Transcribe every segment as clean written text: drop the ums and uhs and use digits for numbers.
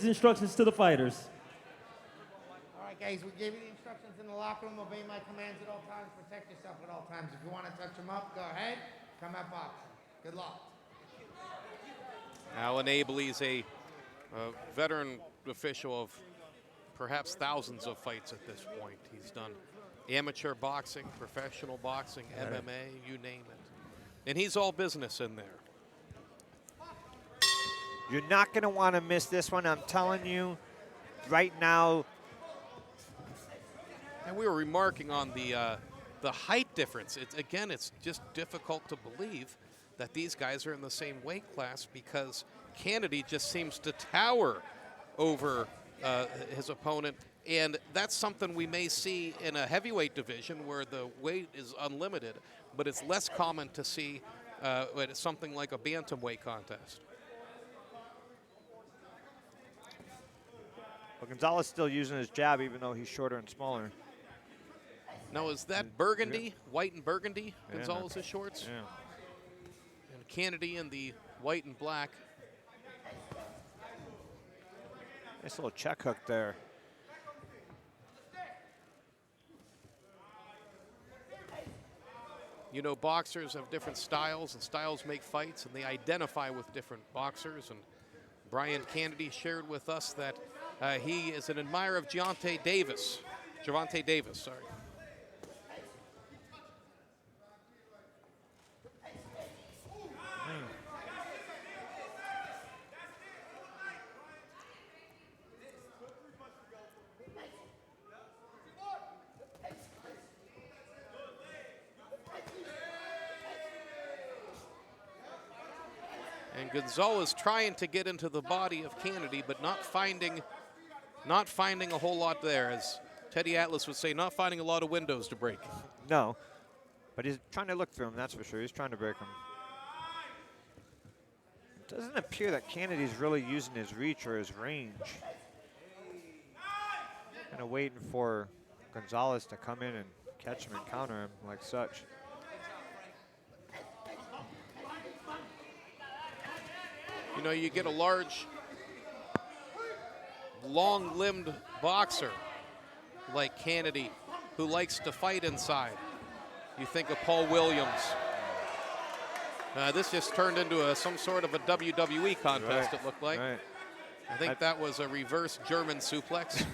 instructions to the fighters. All right, guys, we gave you the instructions in the locker room. Obey my commands at all times. Protect yourself at all times. If you want to touch them up, go ahead. Come at boxing. Good luck. Alan Abley's a veteran official of perhaps thousands of fights at this point. He's done amateur boxing, professional boxing, MMA, you name it. And he's all business in there. You're not going to want to miss this one. I'm telling you right now. And we were remarking on the height difference. It's just difficult to believe that these guys are in the same weight class because Cannady just seems to tower over his opponent. And that's something we may see in a heavyweight division where the weight is unlimited, but it's less common to see at something like a bantamweight contest. Well, Gonzalez still using his jab, even though he's shorter and smaller. Now, is that burgundy, white and burgundy, Gonzalez's shorts? Yeah. And Cannady in the white and black. Nice little check hook there. You know, boxers have different styles, and styles make fights, and they identify with different boxers. And Brian Cannady shared with us that he is an admirer of Gervonta Davis. And Gonzalez trying to get into the body of Cannady, but not finding a whole lot there. As Teddy Atlas would say, not finding a lot of windows to break. No, but he's trying to look through him, that's for sure. He's trying to break him. It doesn't appear that Cannady's really using his reach or his range. Kind of waiting for Gonzalez to come in and catch him and counter him like such. You know, you get a large, long-limbed boxer like Cannady who likes to fight inside. You think of Paul Williams. This just turned into some sort of a WWE contest, it looked like. Right. I think that was a reverse German suplex.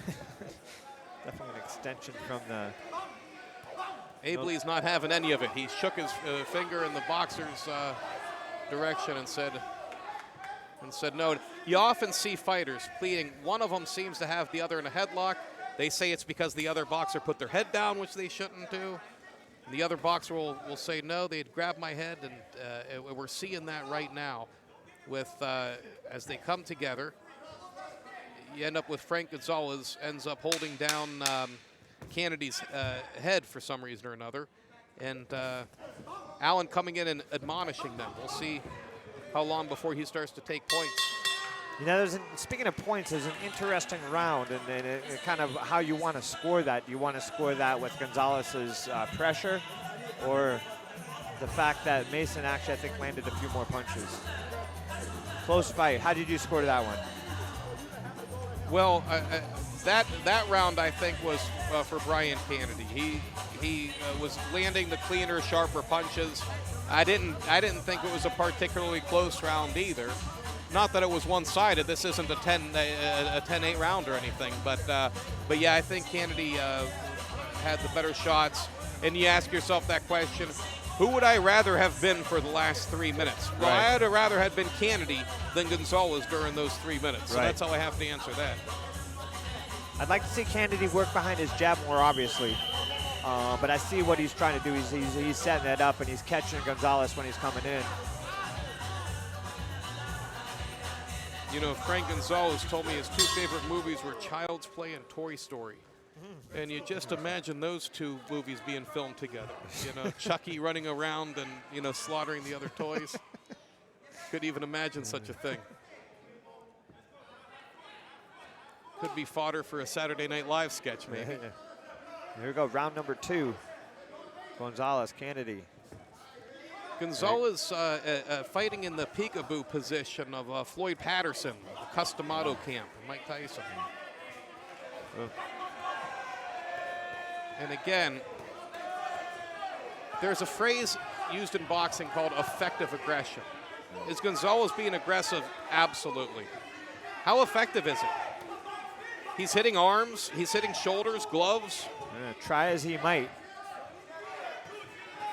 Definitely an extension from the... Abley's not having any of it. He shook his finger in the boxer's direction and said no. You often see fighters pleading. One of them seems to have the other in a headlock. They say it's because the other boxer put their head down, which they shouldn't do. And the other boxer will say, no, they'd grab my head, and we're seeing that right now with as they come together. You end up with Frank Gonzalez ends up holding down Cannady's head for some reason or another. And Allen coming in and admonishing them. We'll see how long before he starts to take points. You know, speaking of points, there's an interesting round, and kind of how you want to score that. You want to score that with Gonzalez's pressure, or the fact that Mason actually, I think, landed a few more punches. Close fight. How did you score that one? Well, that round, I think, was for Brian Cannady. He was landing the cleaner, sharper punches. I didn't think it was a particularly close round either. Not that it was one-sided. This isn't a 10-8 round or anything. But yeah, I think Cannady had the better shots. And you ask yourself that question, who would I rather have been for the last 3 minutes? Well, right. I would have rather had been Cannady than Gonzalez during those 3 minutes. So right. That's how I have to answer that. I'd like to see Cannady work behind his jab more, obviously. But I see what he's trying to do. He's setting it up, and he's catching Gonzalez when he's coming in. You know, Frank Gonzalez told me his two favorite movies were Child's Play and Toy Story. And you just imagine those two movies being filmed together. You know, Chucky running around and, you know, slaughtering the other toys. Could even imagine such a thing. Could be fodder for a Saturday Night Live sketch, maybe. Here we go, round number 2. Gonzalez, Cannady. Gonzalez fighting in the peekaboo position of Floyd Patterson, Customato camp, Mike Tyson. Oh. And again, there's a phrase used in boxing called effective aggression. Is Gonzalez being aggressive? Absolutely. How effective is it? He's hitting arms, he's hitting shoulders, gloves. Try as he might.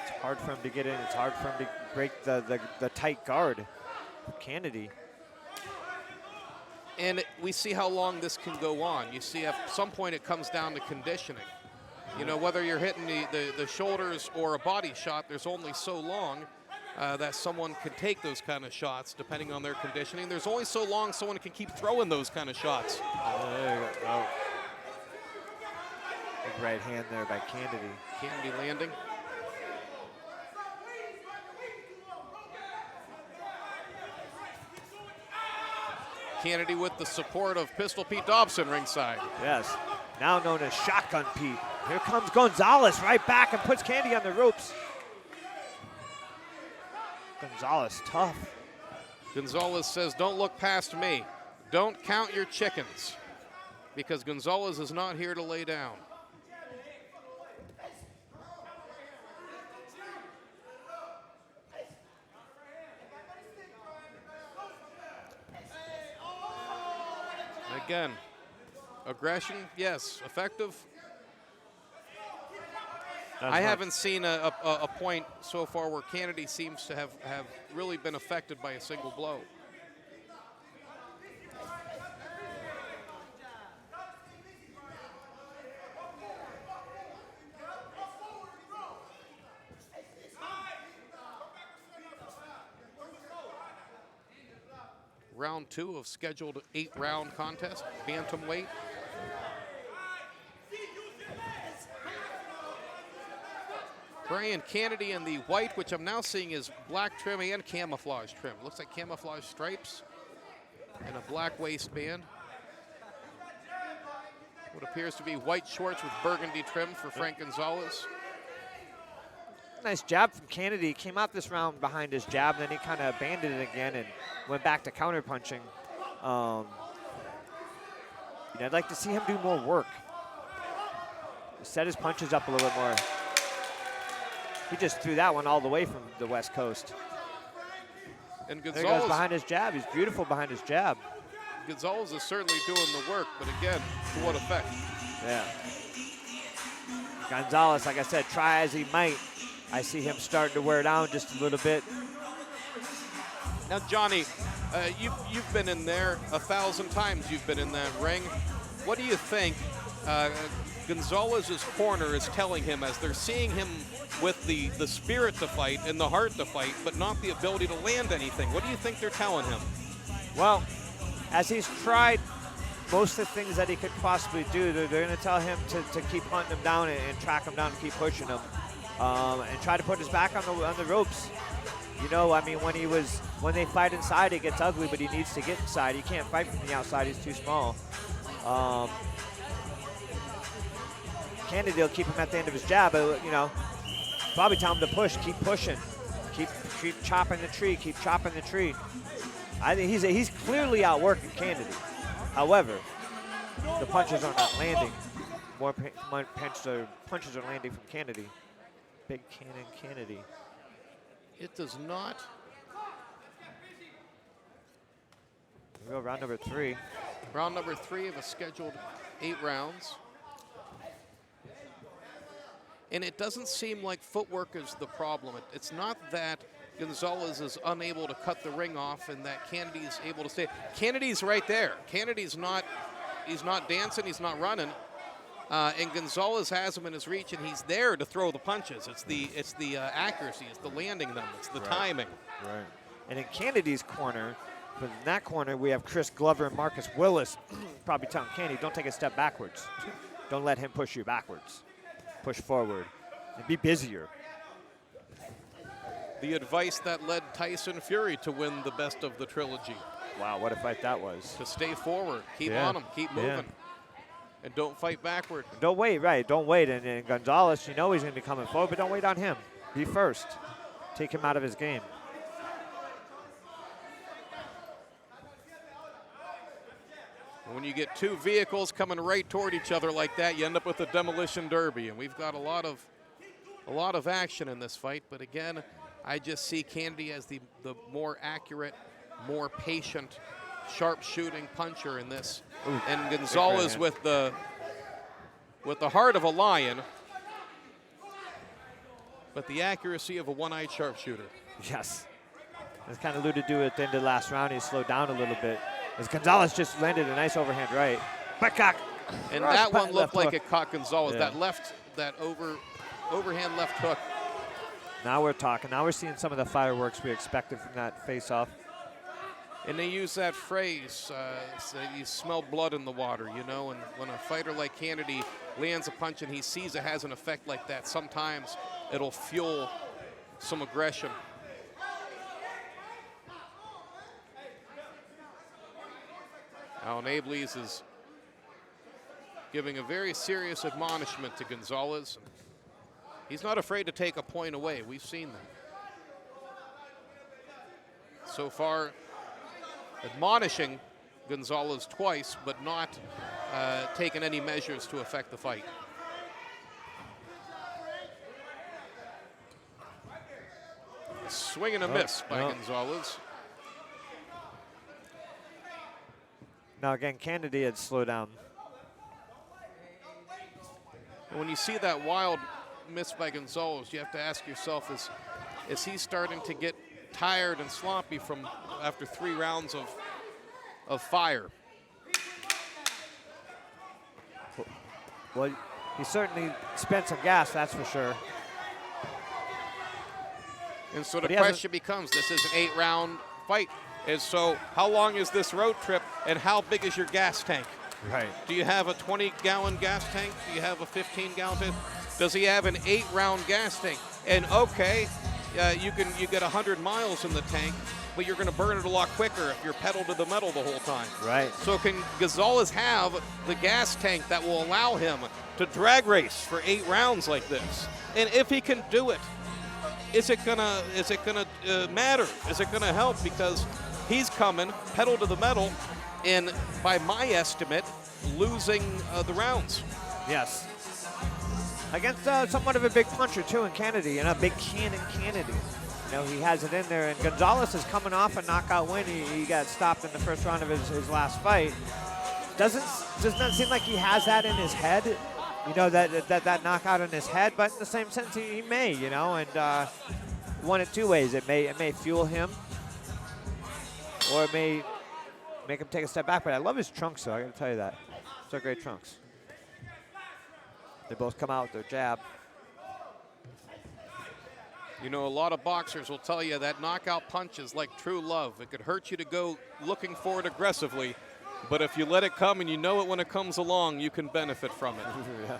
It's hard for him to get in. It's hard for him to break the tight guard. Cannady. And we see how long this can go on. You see at some point it comes down to conditioning. You know, whether you're hitting the shoulders or a body shot, there's only so long that someone can take those kind of shots, depending on their conditioning. There's only so long someone can keep throwing those kind of shots. There you go. Oh. Big right hand there by Cannady. Cannady landing. Cannady with the support of Pistol Pete Dobson ringside. Yes, now known as Shotgun Pete. Here comes Gonzalez right back and puts Cannady on the ropes. Gonzalez tough. Gonzalez says, don't look past me. Don't count your chickens. Because Gonzalez is not here to lay down. Again, aggression, yes. Effective. I haven't seen a point so far where Cannady seems to have really been affected by a single blow. Round 2 of scheduled 8-round contest, bantamweight. Brian Cannady in the white, which I'm now seeing is black trim and camouflage trim. Looks like camouflage stripes and a black waistband. What appears to be white shorts with burgundy trim for Frank Gonzalez. Nice jab from Cannady. Came out this round behind his jab, then he kind of abandoned it again and went back to counter punching. I'd like to see him do more work. Set his punches up a little bit more. He just threw that one all the way from the West Coast. And There he Gonzalez, goes behind his jab. He's beautiful behind his jab. Gonzalez is certainly doing the work, but again, to what effect? Yeah. Gonzalez, like I said, try as he might. I see him starting to wear down just a little bit. Now, Johnny, you've been in there 1,000 times. You've been in that ring. What do you think Gonzalez's corner is telling him as they're seeing him with the spirit to fight and the heart to fight, but not the ability to land anything? What do you think they're telling him? Well, as he's tried most of the things that he could possibly do, they're going to tell him to keep hunting him down and track him down and keep pushing him. And try to put his back on the ropes. You know, I mean, when they fight inside, it gets ugly, but he needs to get inside. He can't fight from the outside. He's too small. Cannady will keep him at the end of his jab, but, you know, probably tell him to push, keep pushing, keep chopping the tree, keep chopping the tree. I think he's clearly outworking Cannady. However, the punches are not landing. More punches are landing from Cannady. Big Cannon Cannady. It does not. Here we go, round number 3. Round number 3 of a scheduled 8 rounds. And it doesn't seem like footwork is the problem. It's not that Gonzalez is unable to cut the ring off and that Cannady's able to stay. Cannady's right there. Cannady's not, he's not dancing, he's not running. And Gonzalez has him in his reach, and he's there to throw the punches. It's the accuracy, it's the landing them, it's the timing. Right. And in Cannady's corner, but in that corner, we have Chris Glover and Marcus Willis probably telling Cannady, don't take a step backwards. Don't let him push you backwards. Push forward and be busier. The advice that led Tyson Fury to win the best of the trilogy. Wow, what a fight that was. To stay forward, keep on him, keep moving. And don't fight backward. Don't wait, right, don't wait. And Gonzalez, you know he's going to be coming forward, but don't wait on him. Be first. Take him out of his game. When you get two vehicles coming right toward each other like that, you end up with a demolition derby. And we've got a lot of action in this fight. But again, I just see Cannady as the more accurate, more patient, sharp-shooting puncher in this. Ooh, and Gonzalez with the heart of a lion, but the accuracy of a one-eyed sharpshooter. Yes. As kind of alluded to at the end of the last round, he slowed down a little bit. As Gonzalez just landed a nice overhand right. Backcock. And that one looked like it caught Gonzalez. Yeah. That overhand left hook. Now we're talking. Now we're seeing some of the fireworks we expected from that face-off. And they use that phrase, so you smell blood in the water, you know, and when a fighter like Cannady lands a punch and he sees it has an effect like that, sometimes it'll fuel some aggression. Alan Ablees is giving a very serious admonishment to Gonzalez. He's not afraid to take a point away. We've seen that. So far, admonishing Gonzalez twice, but not taking any measures to affect the fight. A swing and a miss by Gonzalez. Now again, Cannady had slowed down. When you see that wild miss by Gonzalez, you have to ask yourself, is he starting to get tired and sloppy from after 3 rounds of fire? Well, he certainly spent some gas, that's for sure. And so the question becomes, this is an 8-round fight. And so how long is this road trip and how big is your gas tank? Right. Do you have a 20-gallon gas tank? Do you have a 15-gallon tank? Does he have an 8-round gas tank? And okay, you get 100 miles in the tank, but you're going to burn it a lot quicker if you're pedal to the metal the whole time. Right. So can Gonzalez have the gas tank that will allow him to drag race for 8 rounds like this? And if he can do it, is it gonna matter? Is it gonna help? Because he's coming pedal to the metal, and by my estimate, losing the rounds. Yes. Against somewhat of a big puncher too in Cannady, and a big cannon Cannady. You know, he has it in there, and Gonzalez is coming off a knockout win. He got stopped in the first round of his last fight. Does not seem like he has that in his head, you know, that knockout in his head, but in the same sense he may, you know, and one of 2 ways. It may fuel him, or it may make him take a step back. But I love his trunks, though, I gotta tell you that. Those are great trunks. They both come out with their jab. You know, a lot of boxers will tell you that knockout punch is like true love. It could hurt you to go looking for it aggressively, but if you let it come and you know it when it comes along, you can benefit from it. Yeah.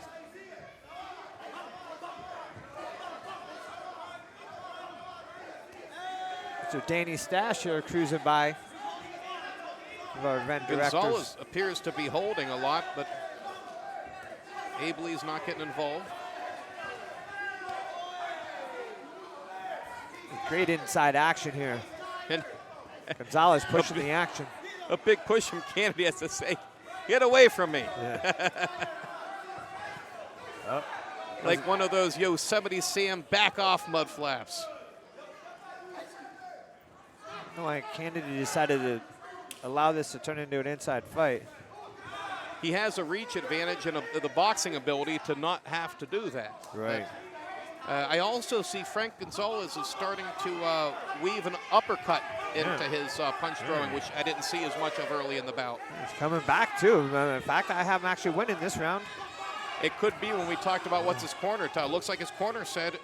So Danny Stash here cruising by. Our event directors. Gonzalez appears to be holding a lot, but Ablees not getting involved. Great inside action here. And Gonzalez pushing the action. A big push from Cannady, has to say, get away from me. Yeah. Like one of those Yosemite Sam back off mud flaps. I don't know why Cannady decided to allow this to turn into an inside fight. He has a reach advantage and the boxing ability to not have to do that. Right. I also see Frank Gonzalez is starting to weave an uppercut into his punch throwing, which I didn't see as much of early in the bout. He's coming back too. In fact, I have him actually winning this round. It could be when we talked about what's his corner tell. Looks like his corner said,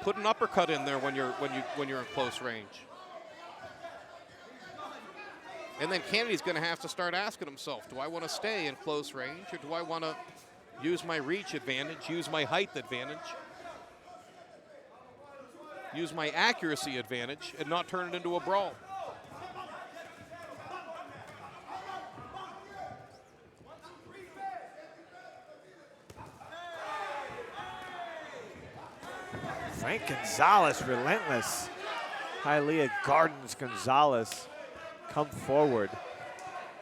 put an uppercut in there when you're in close range. And then Cannady's going to have to start asking himself, do I want to stay in close range, or do I want to use my reach advantage, use my height advantage, use my accuracy advantage, and not turn it into a brawl? Frank Gonzalez, relentless. Hialeah Gardens Gonzalez come forward.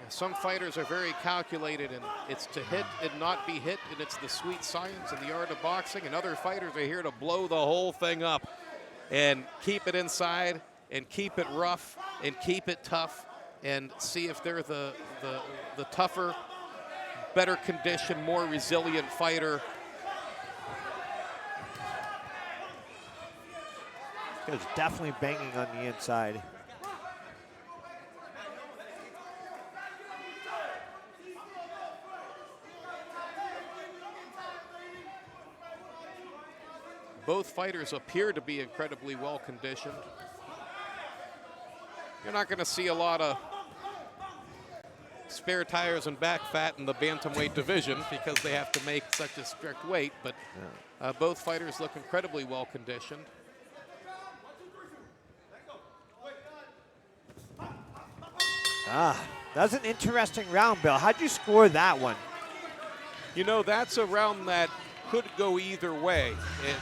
Some fighters are very calculated, and it's to hit and not be hit, and it's the sweet science and the art of boxing. And other fighters are here to blow the whole thing up and keep it inside and keep it rough and keep it tough and see if they're the tougher, better conditioned, more resilient fighter. He was definitely banging on the inside. Both fighters appear to be incredibly well conditioned. You're not going to see a lot of spare tires and back fat in the bantamweight division because they have to make such a strict weight, but both fighters look incredibly well conditioned. That's an interesting round, Bill. How'd you score that one? You know, that's a round that could go either way.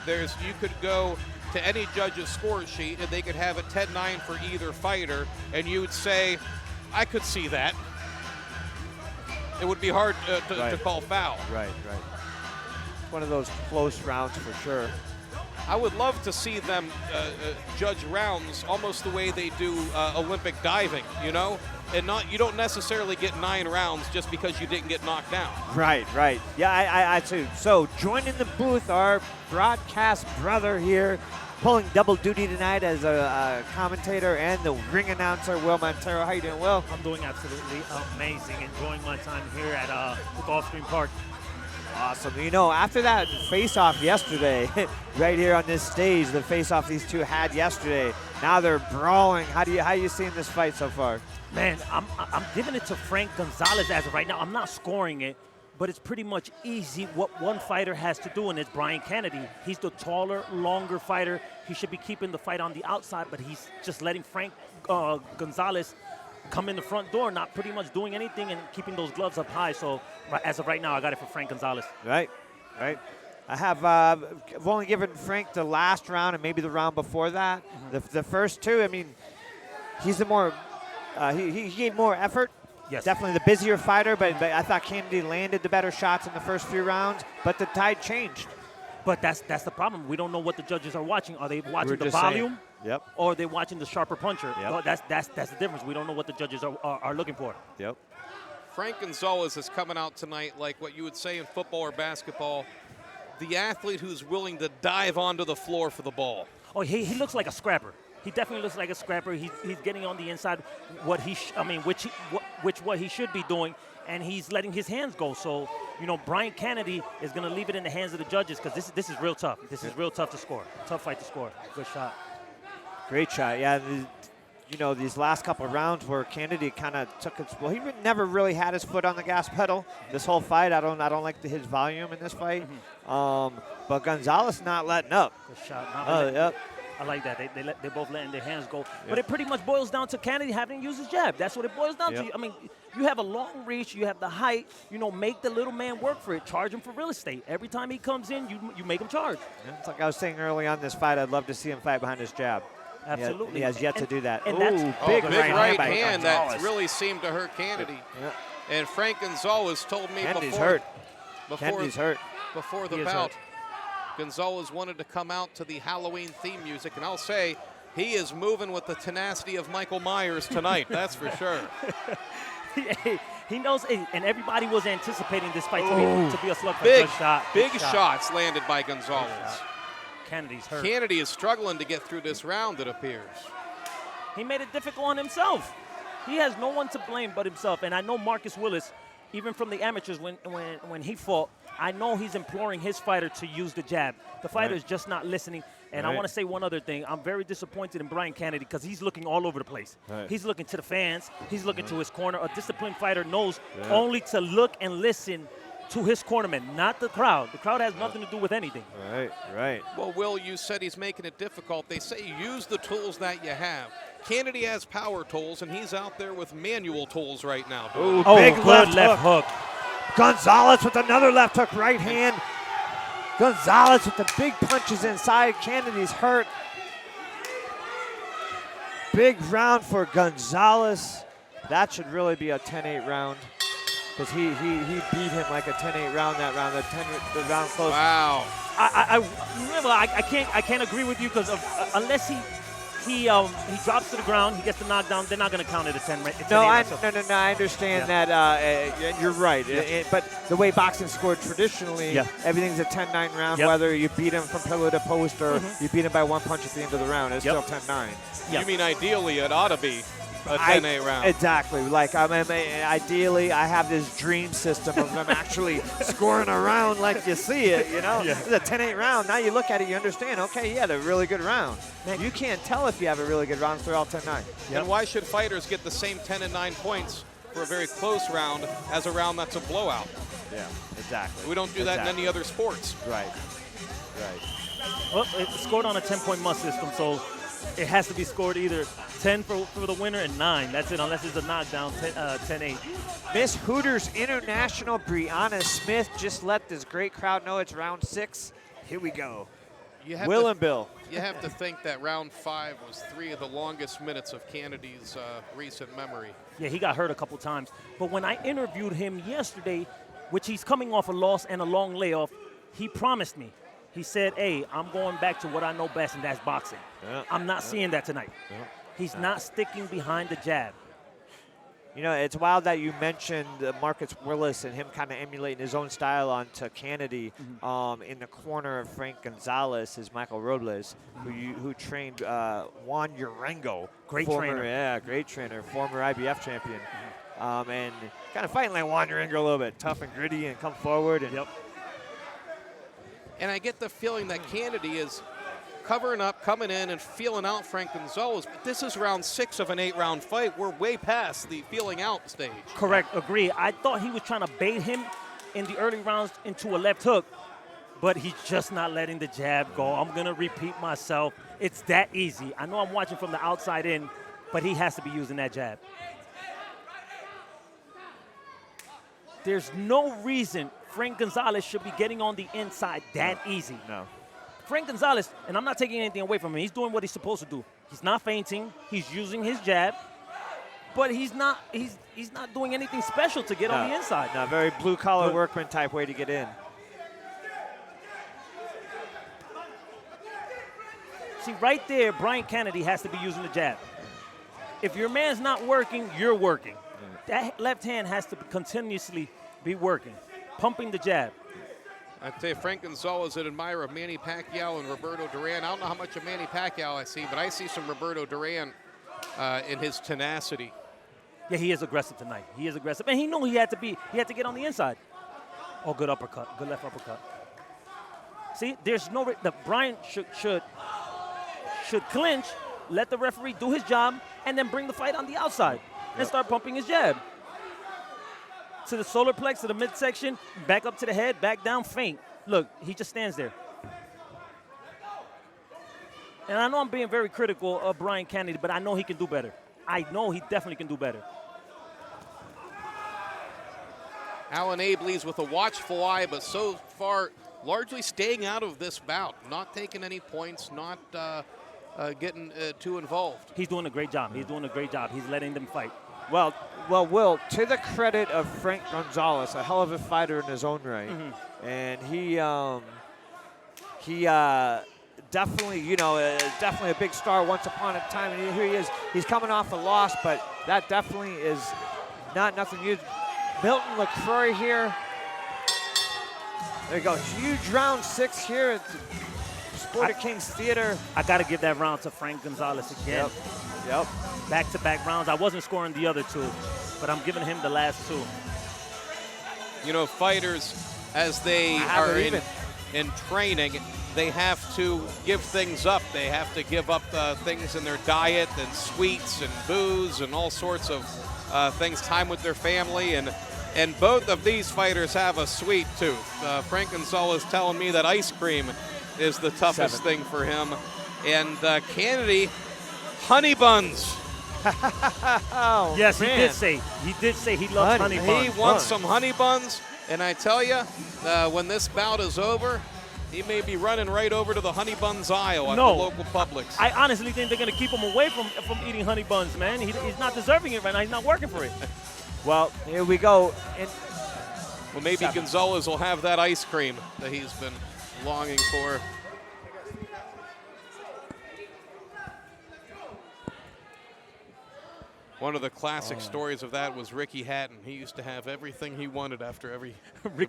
You could go to any judge's score sheet and they could have a 10-9 for either fighter, and you would say, I could see that. It would be hard to call foul. Right. It's one of those close rounds for sure. I would love to see them judge rounds almost the way they do Olympic diving, you know? And you don't necessarily get 9 rounds just because you didn't get knocked down. Right. Yeah, I too. So joining the booth, our broadcast brother here, pulling double duty tonight as a commentator and the ring announcer, Will Montero. How you doing, Will? I'm doing absolutely amazing. Enjoying my time here at the Gulfstream Park. Awesome. You know, after that face-off yesterday, right here on this stage, the face-off these two had yesterday, now they're brawling. How you seeing this fight so far? Man, I'm giving it to Frank Gonzalez as of right now. I'm not scoring it, but it's pretty much easy what one fighter has to do, and it's Brian Cannady. He's the taller, longer fighter. He should be keeping the fight on the outside, but he's just letting Frank Gonzalez come in the front door, not pretty much doing anything and keeping those gloves up high. So as of right now, I got it for Frank Gonzalez. Right. I've only given Frank the last round and maybe the round before that. Mm-hmm. The first two, I mean, he's the more, he gave more effort. Yes. Definitely the busier fighter, but I thought Cannady landed the better shots in the first few rounds, but the tide changed. But that's the problem. We don't know what the judges are watching. Are they watching the volume? Yep. Or are they watching the sharper puncher? Yep. Well, that's the difference. We don't know what the judges are looking for. Yep. Frank Gonzalez is coming out tonight like what you would say in football or basketball, the athlete who's willing to dive onto the floor for the ball. Oh, he looks like a scrapper. He definitely looks like a scrapper. He's getting on the inside what he should be doing, and he's letting his hands go. So, you know, Brian Cannady is going to leave it in the hands of the judges because this is real tough. This is real tough to score. Tough fight to score. Good shot. Great shot. Yeah. You know, these last couple of rounds where Cannady kind of took it. Well, he never really had his foot on the gas pedal this whole fight. I don't like his volume in this fight. Mm-hmm. But Gonzalez not letting up. Good shot. Yep. I like that. They're both letting their hands go. Yep. But it pretty much boils down to Cannady having to use his jab. That's what it boils down to. I mean, you have a long reach. You have the height. You know, make the little man work for it. Charge him for real estate. Every time he comes in, you make him charge. Yeah, it's like I was saying early on this fight, I'd love to see him fight behind his jab. Absolutely. He has yet to do that. And big right hand that really seemed to hurt Cannady. Yeah. And Frank Gonzalez told me Cannady's hurt. Before the bout, Gonzalez wanted to come out to the Halloween theme music, and I'll say he is moving with the tenacity of Michael Myers tonight. That's for sure. He knows, and everybody was anticipating this fight to be a slugfight. Big shots landed by Gonzalez. Cannady's hurt. Cannady is struggling to get through this round, it appears. He made it difficult on himself. He has no one to blame but himself. And I know Marcus Willis, even from the amateurs when he fought, I know he's imploring his fighter to use the jab. The fighter is just not listening. And I want to say one other thing. I'm very disappointed in Brian Cannady because he's looking all over the place. He's looking to the fans. He's looking to his corner. A disciplined fighter knows only to look and listen to his cornerman, not the crowd. The crowd has nothing to do with anything. Right. Well, Will, you said he's making it difficult. They say use the tools that you have. Cannady has power tools, and he's out there with manual tools right now. Big left hook. Gonzalez with another left hook, right hand. Gonzalez with the big punches inside. Cannady's hurt. Big round for Gonzalez. that should really be a 10-8 round. Because he beat him like a 10-8 round that round. The round close. Wow. I can't agree with you because unless he drops to the ground, he gets the knockdown, they're not going to count it a 10. No, I understand that. You're right. But the way boxing scored traditionally, everything's a 10-9 round. Whether you beat him from pillar to post or you beat him by one punch at the end of the round, it's still 10-9. You mean ideally it ought to be a 10-8 round? Exactly. Like ideally, I have this dream system of them actually scoring a round like you see it. You know, it's a 10-8 round. Now you look at it, you understand. Okay, they're a really good round. You can't tell if you have a really good round if they're all 10-9. And why should fighters get the same 10 and 9 points for a very close round as a round that's a blowout? Yeah, exactly. We don't do that in any other sports. Right. Well, it's scored on a 10-point must system, so it has to be scored either 10 for the winner and 9. That's it, unless it's a knockdown, 10-8. Miss Hooters International Brianna Smith just let this great crowd know it's round 6. Here we go. Will and Bill. You have to think that round 5 was 3 of the longest minutes of Cannady's recent memory. Yeah, he got hurt a couple times. But when I interviewed him yesterday, which he's coming off a loss and a long layoff, he promised me. He said, hey, I'm going back to what I know best, and that's boxing. I'm not seeing that tonight. He's not sticking behind the jab. You know, it's wild that you mentioned Marcus Willis and him kind of emulating his own style onto Cannady. In the corner of Frank Gonzalez is Michael Robles, who trained Juan Urengo. Great trainer. Yeah, great trainer, former IBF champion. And kind of fighting like Juan Urengo a little bit, tough and gritty and come forward. And And I get the feeling that Cannady is covering up, coming in, and feeling out Frank Gonzalez. But this is round 6 of an 8-round fight. We're way past the feeling out stage. Correct, agree. I thought he was trying to bait him in the early rounds into a left hook, but he's just not letting the jab go. I'm going to repeat myself. It's that easy. I know I'm watching from the outside in, but he has to be using that jab. There's no reason Frank Gonzalez should be getting on the inside that easy. No. Frank Gonzalez, and I'm not taking anything away from him, he's doing what he's supposed to do. He's not feinting. He's using his jab, but he's not doing anything special to get on the inside. No, very blue-collar workman type way to get in. See, right there, Brian Cannady has to be using the jab. If your man's not working, you're working. That left hand has to continuously be working, pumping the jab. I'd say Frank Gonzalez, an admirer of Manny Pacquiao and Roberto Duran. I don't know how much of Manny Pacquiao I see, but I see some Roberto Duran in his tenacity. Yeah, he is aggressive tonight. He is aggressive, and he knew he had to get on the inside. Oh, good uppercut, good left uppercut. See, there's no Brian should clinch, let the referee do his job, and then bring the fight on the outside and start pumping his jab. To the solar plex, to the midsection, back up to the head, back down, feint. Look, he just stands there. And I know I'm being very critical of Brian Cannady, but I know he can do better. I know he definitely can do better. Alan Ableys with a watchful eye, but so far largely staying out of this bout, not taking any points, not getting too involved. He's doing a great job. He's doing a great job. He's letting them fight. Well, Will, to the credit of Frank Gonzalez, a hell of a fighter in his own right, and he definitely, definitely a big star once upon a time, and here he is. He's coming off a loss, but that definitely is not nothing new. Milton LaCroix here. There you go. Huge round 6 here at Sport of Kings Theater. I got to give that round to Frank Gonzalez again. Yep. Back-to-back rounds. I wasn't scoring the other 2, but I'm giving him the last 2. You know, fighters, as they are in training, they have to give things up. They have to give up things in their diet and sweets and booze and all sorts of things, time with their family. And both of these fighters have a sweet tooth. Frank Gonzalez telling me that ice cream is the toughest thing for him. And Cannady, honey buns. Yes, man. He did say he loves honey buns. He wants some honey buns, and I tell you, when this bout is over, He may be running right over to the Honey Buns aisle at No. the local Publix. I honestly think they're going to keep him away from eating honey buns, man. He's not deserving it right now. He's not working for it. Well, here we go. Well, maybe Gonzalez will have that ice cream that he's been longing for. One of the classic stories of that was Ricky Hatton. He used to have everything he wanted after every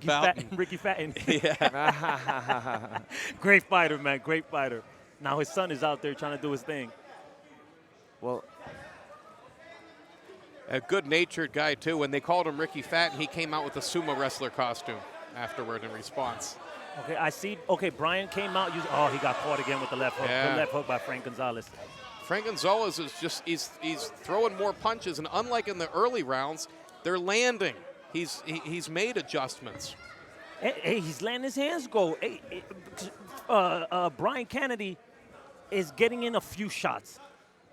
bout. Ricky Fatton. Yeah. Great fighter, man. Great fighter. Now his son is out there trying to do his thing. Well, A good-natured guy, too. When they called him Ricky Fatton, he came out with a sumo wrestler costume afterward in response. Okay, I see. Okay, Brian came out. Oh, he got caught again with the left hook. Yeah. The left hook by Frank Gonzalez. Frank Gonzalez is just, he's throwing more punches, and unlike in the early rounds, they're landing. He's made adjustments. Hey, he's letting his hands go. Hey, Brian Cannady is getting in a few shots,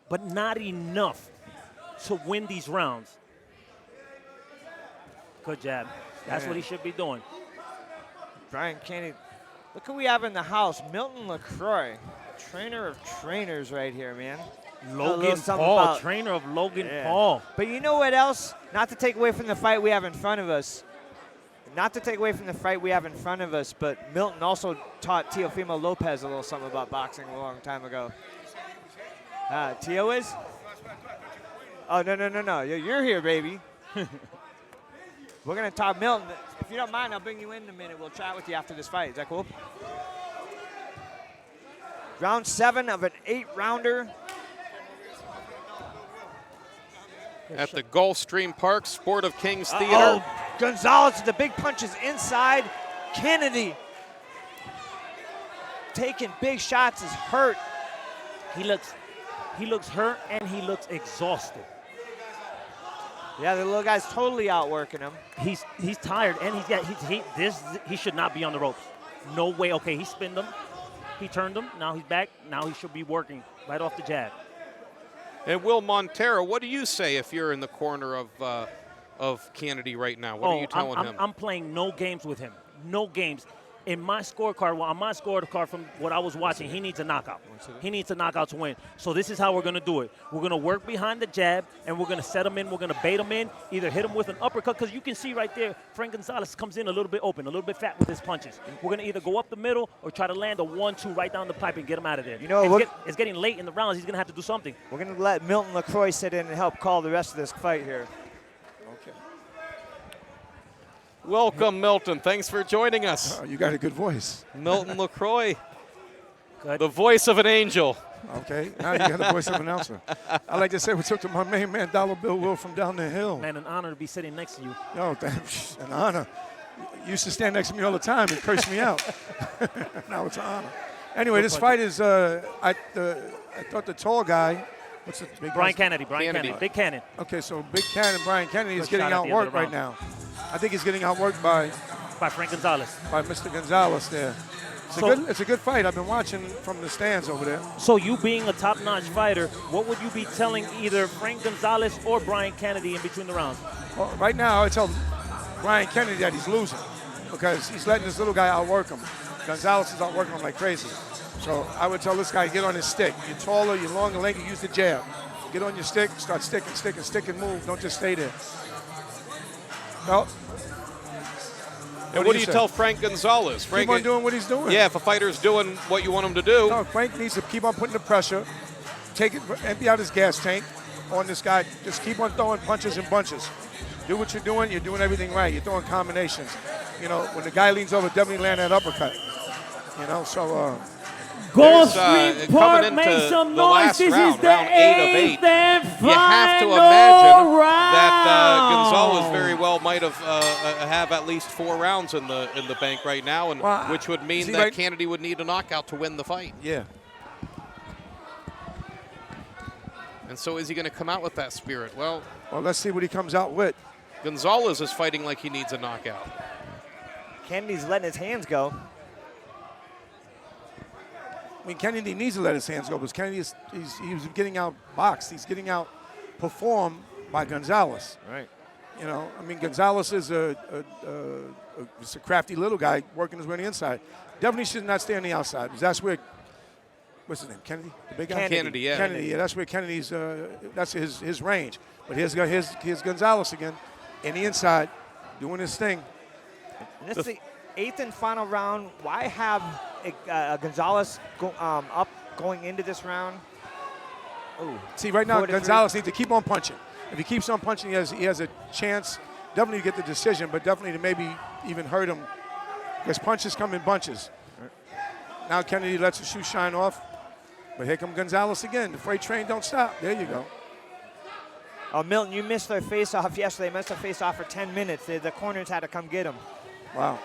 but not enough to win these rounds. Good jab. That's what he should be doing. Brian Cannady. Look who we have in the house. Milton LaCroix, trainer of trainers right here, man. Logan Paul, trainer of Logan Paul. But you know what else? Not to take away from the fight we have in front of us. But Milton also taught Teofimo Lopez a little something about boxing a long time ago. Tio is? Oh, no. You're here, baby. We're going to talk Milton. If you don't mind, I'll bring you in a minute. We'll chat with you after this fight. Is that cool? Round 7 of an 8-rounder. At the Gulfstream Park, Sport of Kings Theater. Oh, Gonzalez with the big punches inside. Cannady taking big shots is hurt. He looks hurt and he looks exhausted. Yeah, the little guy's totally outworking him. He's tired and he should not be on the ropes. No way. Okay, he spinned him. He turned him. Now he's back. Now he should be working right off the jab. And Will Montero, what do you say if you're in the corner of Cannady right now? What are you telling him? I'm playing no games with him. No games. In my scorecard, on my scorecard from what I was watching, he needs a knockout. He needs a knockout to win. So this is how we're going to do it. We're going to work behind the jab, and we're going to set him in. We're going to bait him in, either hit him with an uppercut, because you can see right there, Frank Gonzalez comes in a little bit open, a little bit fat with his punches. We're going to either go up the middle or try to land a 1-2 right down the pipe and get him out of there. You know, it's getting late in the rounds. He's going to have to do something. We're going to let Milton LaCroix sit in and help call the rest of this fight here. Okay. Welcome, Milton. Thanks for joining us. Oh, you got a good voice. Milton LaCroix, Good. the voice of an angel. Okay, now you got the voice of an announcer. I like to say what's up to my main man, Dollar Bill Will from down the hill. Man, an honor to be sitting next to you. Yo, damn, an honor. You used to stand next to me all the time and curse me out. Now it's an honor. Anyway, this fight is, I thought the tall guy, what's the big Brian guy's- Cannady, Big Cannon. Okay, so Big Cannon, Brian Cannady is Good getting shot at the end of outworked the right round. now. I think he's getting outworked by By Frank Gonzalez. Mr. Gonzalez there. It's a good fight. I've been watching from the stands over there. So you being a top-notch fighter, what would you be telling either Frank Gonzalez or Brian Cannady in between the rounds? Well, right now, I tell Brian Cannady that he's losing because he's letting this little guy outwork him. Gonzalez is outworking him like crazy. So I would tell this guy, get on his stick. You're taller, you're longer, lanky, use the jab. Get on your stick, start sticking, stick and move. Don't just stay there. Well, And what do you tell Frank Gonzalez? Frank, keep on doing what he's doing. yeah, if a fighter's doing what you want him to do. No, Frank needs to keep on putting the pressure. Empty out his gas tank on this guy. Just keep on throwing punches and bunches. Do what you're doing everything right. You're throwing combinations. You know, when the guy leans over, definitely land that uppercut. You know, so Gulfstream coming Park, into make some the noise. last This round, is the round 8 of 8. 8th and You have to final imagine round. that Gonzalez very well might have at least 4 rounds in the bank right now, and Well, which would mean see, that right- Cannady would need a knockout to win the fight. yeah. And so is he going to come out with that spirit? Well, Well, let's see what he comes out with. Gonzalez is fighting like he needs a knockout. Cannady's letting his hands go. I mean, Kennedy needs to let his hands go because Kennedy he was getting out boxed. He's getting out performed by Gonzalez. Right. You know, I mean, Gonzalez is just a crafty little guy working his way on the inside. Definitely should not stay on the outside because that's where, what's his name, Kennedy? The big guy? Kennedy, yeah. Kennedy, yeah, that's where Kennedy's, that's his range. But here's Gonzalez again in the inside doing his thing. And this is the 8th and final round. Why have Gonzalez up going into this round? Ooh. See, right now, 4-3. Gonzalez needs to keep on punching. If he keeps on punching, he has a chance definitely to get the decision, but definitely to maybe even hurt him because punches come in bunches. Now Kennedy lets the shoe shine off, but here comes Gonzalez again. The freight train don't stop. There you go. Oh, Milton, you missed their face-off yesterday. They missed their face-off for 10 minutes. The corners had to come get him. Wow.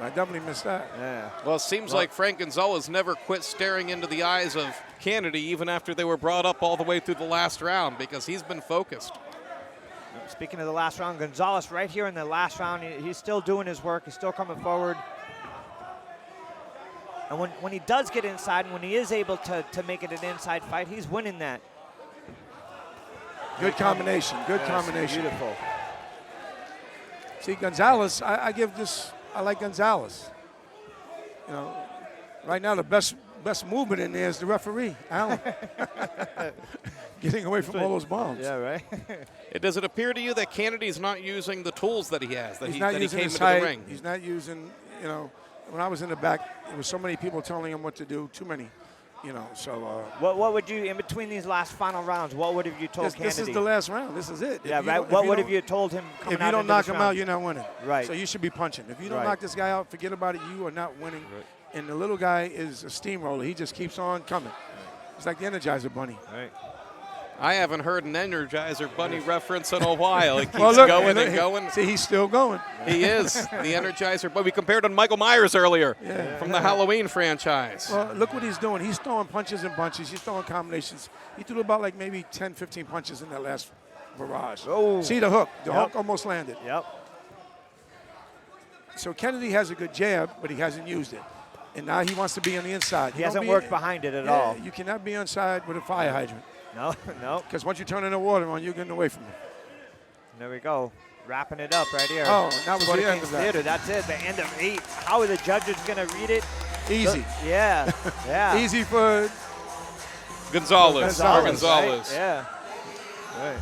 I definitely missed that. Yeah. Well, it seems like Frank Gonzalez never quit staring into the eyes of Cannady even after they were brought up all the way through the last round because he's been focused. Speaking of the last round, Gonzalez right here in the last round, he's still doing his work. He's still coming forward. And when he does get inside and when he is able to make it an inside fight, he's winning that. Good combination. Good combination. Beautiful. See, Gonzalez, I like Gonzalez. You know, right now the best movement in there is the referee, Allen. Getting away from all those bombs. Yeah, right. Does it appear to you that Cannady's not using the tools that he has, that he came into the height. ring? He's not using, you know, when I was in the back, there was so many people telling him what to do, too many, you know, so. What would you, in between these last final rounds, what would have you told Cannady? This is the last round. This is it. Yeah, right. What would have you told him coming If you out don't into knock this him round? out, you're not winning. Right. So you should be punching. If you don't Right. knock this guy out, forget about it. You are not winning. Right. And the little guy is a steamroller. He just keeps on coming. It's like the Energizer Bunny. Right. I haven't heard an Energizer Bunny reference in a while. It keeps Well, look, going look, and going. See, he's still going. He is the Energizer Bunny. We compared him to Michael Myers earlier from the Halloween franchise. Well, look what he's doing. He's throwing punches and bunches. He's throwing combinations. He threw about like maybe 10, 15 punches in that last barrage. Oh. See the hook. The Yep. hook almost landed. Yep. So Kennedy has a good jab, but he hasn't used it. And now he wants to be on the inside. He hasn't worked behind it at Yeah, all. You cannot be on side with a fire hydrant. No, no. Because once you turn in the water on, you're getting away from him. There we go. Wrapping it up right here. Oh, that was the Florida end Kings of that. Theater. That's it. The end of 8. How are the judges going to read it? Easy. Yeah. Yeah. Easy for, Gonzalez. Gonzalez, Gonzalez. right? Yeah. Right.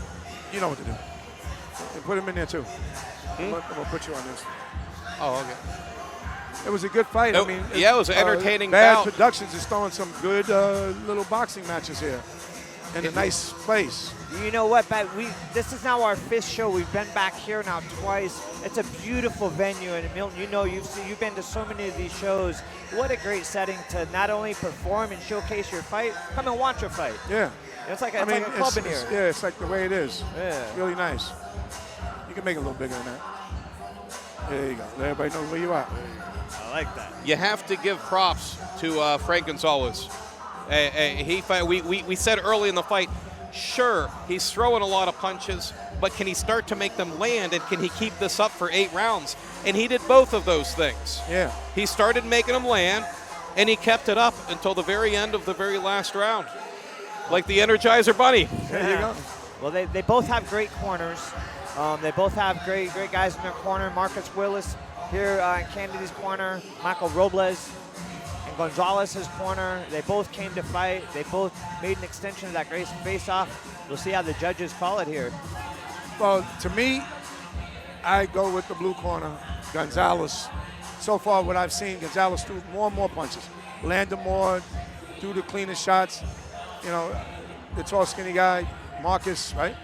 you know what to do. And put him in there too. I'm going to put you on this. Oh, okay. It was a good fight. Oh, I mean, yeah, it was an entertaining Bad bout. Productions is throwing some good little boxing matches here. In a nice place. You know what, Pat? This is now our 5th show. We've been back here now twice. It's a beautiful venue, and Milton, you know, you've been to so many of these shows. What a great setting to not only perform and showcase your fight, come and watch your fight. Yeah. It's like a club in here. Yeah, it's like the way it is. Yeah. It's really nice. You can make it a little bigger than that. There you go. Let everybody know where you are. I like that. You have to give props to Frank Gonzalez. We said early in the fight, sure, he's throwing a lot of punches, but can he start to make them land, and can he keep this up for 8 rounds? And he did both of those things. Yeah. He started making them land, and he kept it up until the very end of the very last round, like the Energizer Bunny. There you go. Well, they both have great corners. They both have great guys in their corner. Marcus Willis here in Cannady's corner, Michael Robles in Gonzalez's corner. They both came to fight. They both made an extension of that great face-off. We'll see how the judges call it here. Well, to me, I go with the blue corner, Gonzalez. So far, what I've seen, Gonzalez threw more and more punches, landed more, threw the cleanest shots. You know, the tall, skinny guy, Marcus, right?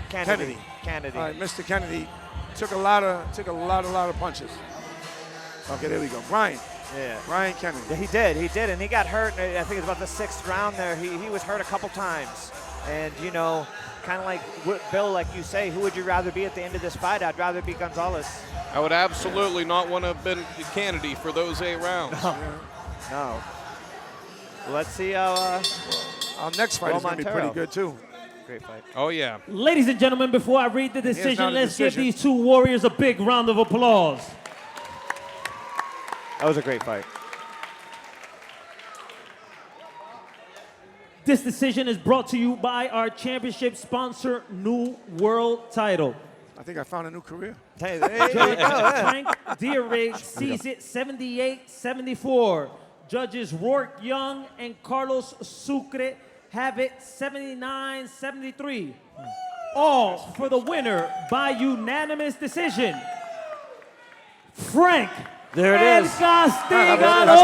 Cannady. All right, Mr. Kennedy took a lot of punches. Okay, there we go. Brian Cannady. Yeah, he did, and he got hurt. I think it was about the 6th round there. He was hurt a couple times, and you know, kind of like Bill, like you say, who would you rather be at the end of this fight? I'd rather be Gonzalez. I would absolutely not want to have been Cannady for those 8 rounds. No. Well, let's see how. Our next fight is going to be pretty good too. Great fight. Oh, yeah. Ladies and gentlemen, before I read the not decision, a let's give decision. these 2 warriors a big round of applause. That was a great fight. This decision is brought to you by our championship sponsor, New World Title. I think I found a new career. Hey, there you go. Yeah. Frank Diarage sees it 78-74. Judges Rourke Young and Carlos Sucre have it 79-73. All for the winner by unanimous decision. Frank There it El is. Castigador. That's